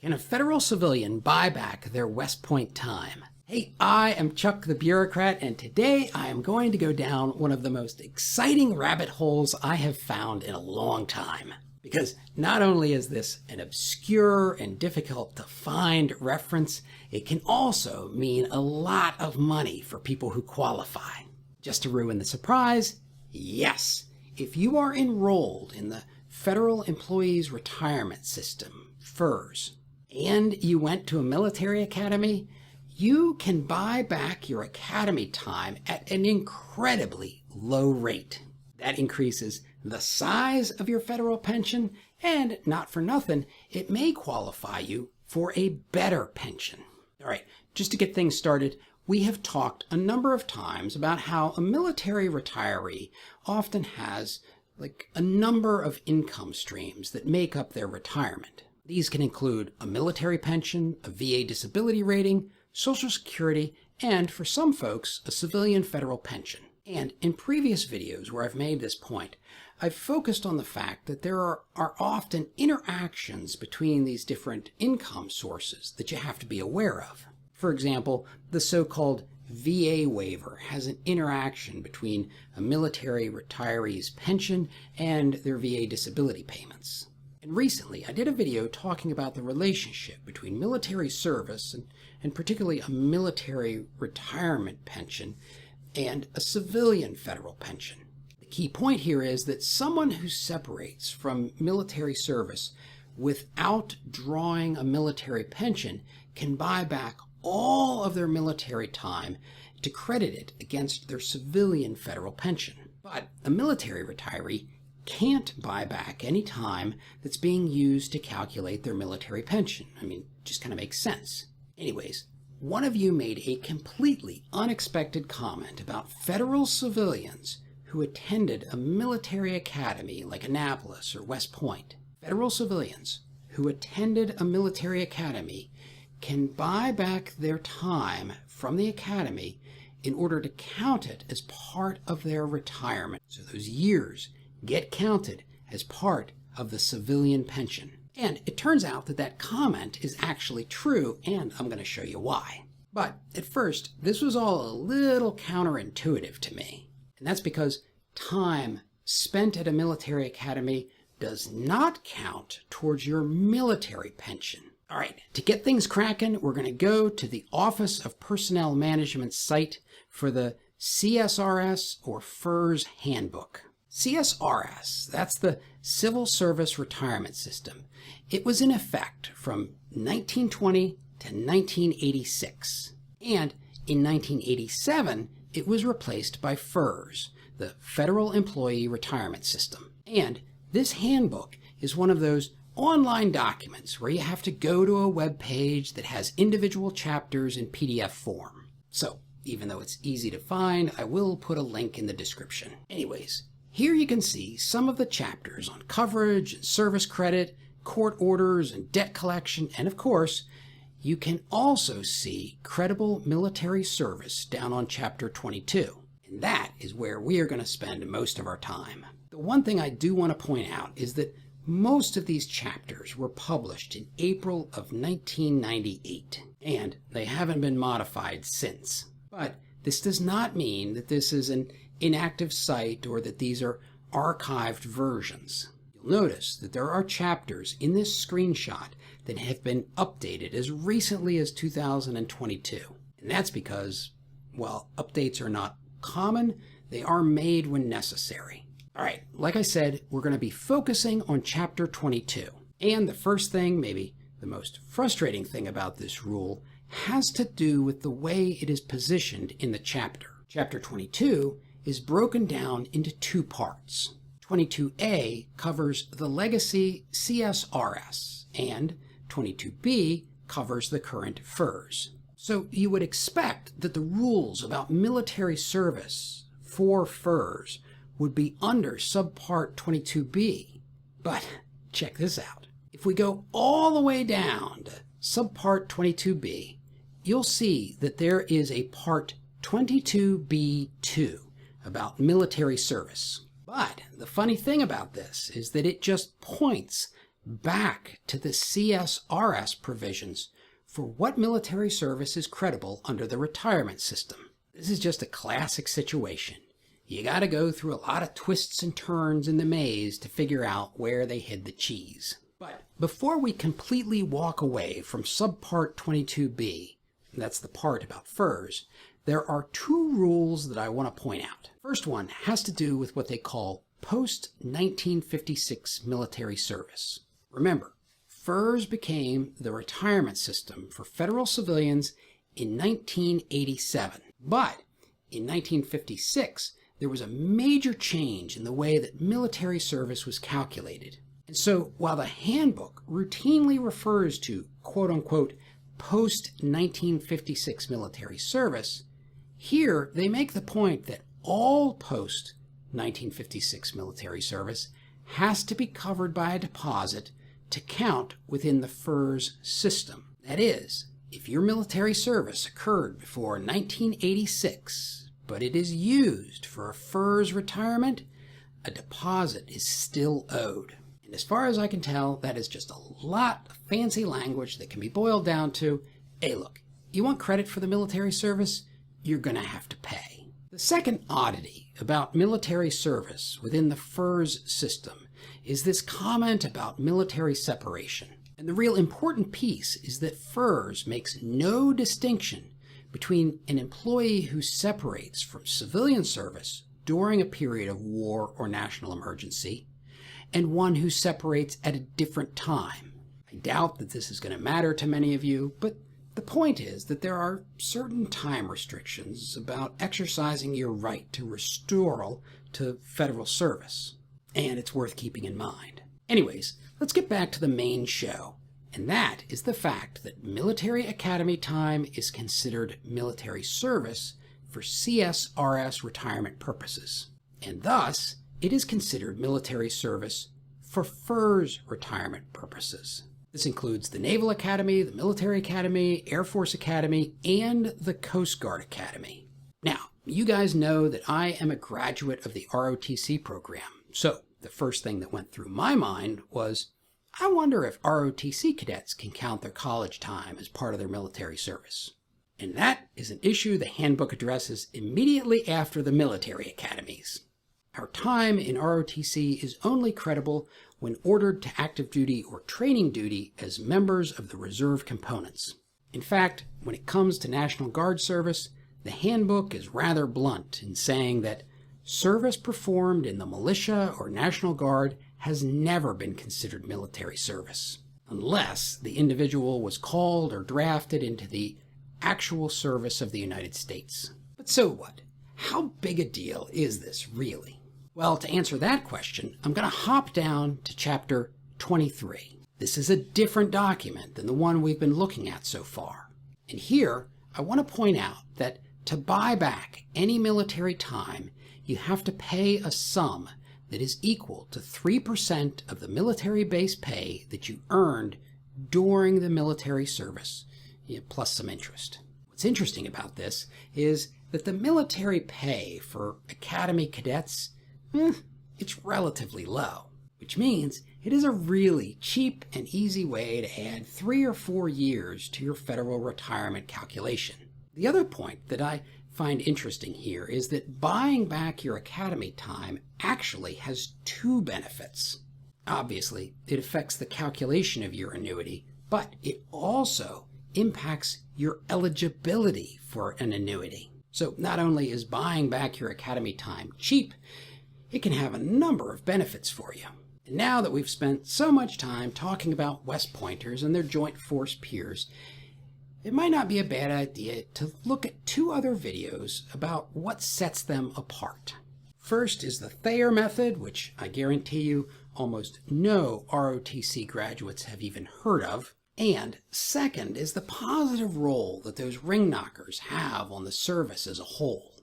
Can a federal civilian buy back their West Point time? Hey, I am Chuck the Bureaucrat, and today I am going to go down one of the most exciting rabbit holes I have found in a long time. Because not only is this an obscure and difficult to find reference, it can also mean a lot of money for people who qualify. Just to ruin the surprise, yes, if you are enrolled in the Federal Employees Retirement System, FERS, and you went to a military academy, you can buy back your academy time at an incredibly low rate. That increases the size of your federal pension, and not for nothing, it may qualify you for a better pension. All right, just to get things started, we have talked a number of times about how a military retiree often has a number of income streams that make up their retirement. These can include a military pension, a VA disability rating, Social Security, and for some folks, a civilian federal pension. And in previous videos where I've made this point, I've focused on the fact that there are often interactions between these different income sources that you have to be aware of. For example, the so-called VA waiver has an interaction between a military retiree's pension and their VA disability payments. And recently, I did a video talking about the relationship between military service and particularly a military retirement pension and a civilian federal pension. The key point here is that someone who separates from military service without drawing a military pension can buy back all of their military time to credit it against their civilian federal pension. But a military retiree can't buy back any time that's being used to calculate their military pension. I mean, it just kind of makes sense. Anyways, one of you made a completely unexpected comment about federal civilians who attended a military academy like Annapolis or West Point. Federal civilians who attended a military academy can buy back their time from the academy in order to count it as part of their retirement. So those years get counted as part of the civilian pension. And it turns out that that comment is actually true, and I'm going to show you why. But at first, this was all a little counterintuitive to me. And that's because time spent at a military academy does not count towards your military pension. All right, to get things cracking, we're going to go to the Office of Personnel Management site for the CSRS or FERS handbook. CSRS, that's the Civil Service Retirement System. It was in effect from 1920 to 1986. And in 1987, it was replaced by FERS, the Federal Employee Retirement System. And this handbook is one of those online documents where you have to go to a web page that has individual chapters in PDF form. So even though it's easy to find, I will put a link in the description. Anyways, here you can see some of the chapters on coverage and service credit, court orders and debt collection, and of course, you can also see credible military service down on chapter 22. And that is where we are going to spend most of our time. The one thing I do want to point out is that most of these chapters were published in April of 1998, and they haven't been modified since. But this does not mean that this is an inactive site or that these are archived versions. You'll notice that there are chapters in this screenshot that have been updated as recently as 2022. And that's because, while updates are not common, they are made when necessary. All right, like I said, we're going to be focusing on chapter 22. And the first thing, maybe the most frustrating thing about this rule, has to do with the way it is positioned in the chapter. Chapter 22 is broken down into two parts. 22A covers the legacy CSRS, and 22B covers the current FERS. So you would expect that the rules about military service for FERS would be under subpart 22B. But check this out. If we go all the way down to subpart 22B, you'll see that there is a part 22B2 about military service. But the funny thing about this is that it just points back to the CSRS provisions for what military service is credible under the retirement system. This is just a classic situation. You got to go through a lot of twists and turns in the maze to figure out where they hid the cheese. But before we completely walk away from subpart 22b, that's the part about FERS, there are two rules that I want to point out. First one has to do with what they call post-1956 military service. Remember, FERS became the retirement system for federal civilians in 1987. But in 1956, there was a major change in the way that military service was calculated. And so while the handbook routinely refers to quote-unquote post-1956 military service, here they make the point that all post-1956 military service has to be covered by a deposit to count within the FERS system. That is, if your military service occurred before 1986, but it is used for a FERS retirement, a deposit is still owed. And as far as I can tell, that is just a lot of fancy language that can be boiled down to, hey look, you want credit for the military service? You're going to have to pay. The second oddity about military service within the FERS system is this comment about military separation. And the real important piece is that FERS makes no distinction between an employee who separates from civilian service during a period of war or national emergency and one who separates at a different time. I doubt that this is going to matter to many of you, but the point is that there are certain time restrictions about exercising your right to restoral to federal service, and it's worth keeping in mind. Anyways, let's get back to the main show. And that is the fact that military academy time is considered military service for CSRS retirement purposes. And thus, it is considered military service for FERS retirement purposes. This includes the Naval Academy, the Military Academy, Air Force Academy, and the Coast Guard Academy. Now, you guys know that I am a graduate of the ROTC program. So the first thing that went through my mind was, I wonder if ROTC cadets can count their college time as part of their military service. And that is an issue the handbook addresses immediately after the military academies. Our time in ROTC is only credible when ordered to active duty or training duty as members of the reserve components. In fact, when it comes to National Guard service, the handbook is rather blunt in saying that service performed in the militia or National Guard has never been considered military service, unless the individual was called or drafted into the actual service of the United States. But so what? How big a deal is this really? Well, to answer that question, I'm going to hop down to chapter 23. This is a different document than the one we've been looking at so far. And here, I want to point out that to buy back any military time, you have to pay a sum that is equal to 3% of the military base pay that you earned during the military service, plus some interest. What's interesting about this is that the military pay for academy cadets, it's relatively low, which means it is a really cheap and easy way to add 3 or 4 years to your federal retirement calculation. The other point that I find interesting here is that buying back your academy time actually has 2 benefits. Obviously, it affects the calculation of your annuity, but it also impacts your eligibility for an annuity. So not only is buying back your academy time cheap, it can have a number of benefits for you. And now that we've spent so much time talking about West Pointers and their Joint Force peers, it might not be a bad idea to look at 2 other videos about what sets them apart. First is the Thayer method, which I guarantee you almost no ROTC graduates have even heard of. And second is the positive role that those ring knockers have on the service as a whole.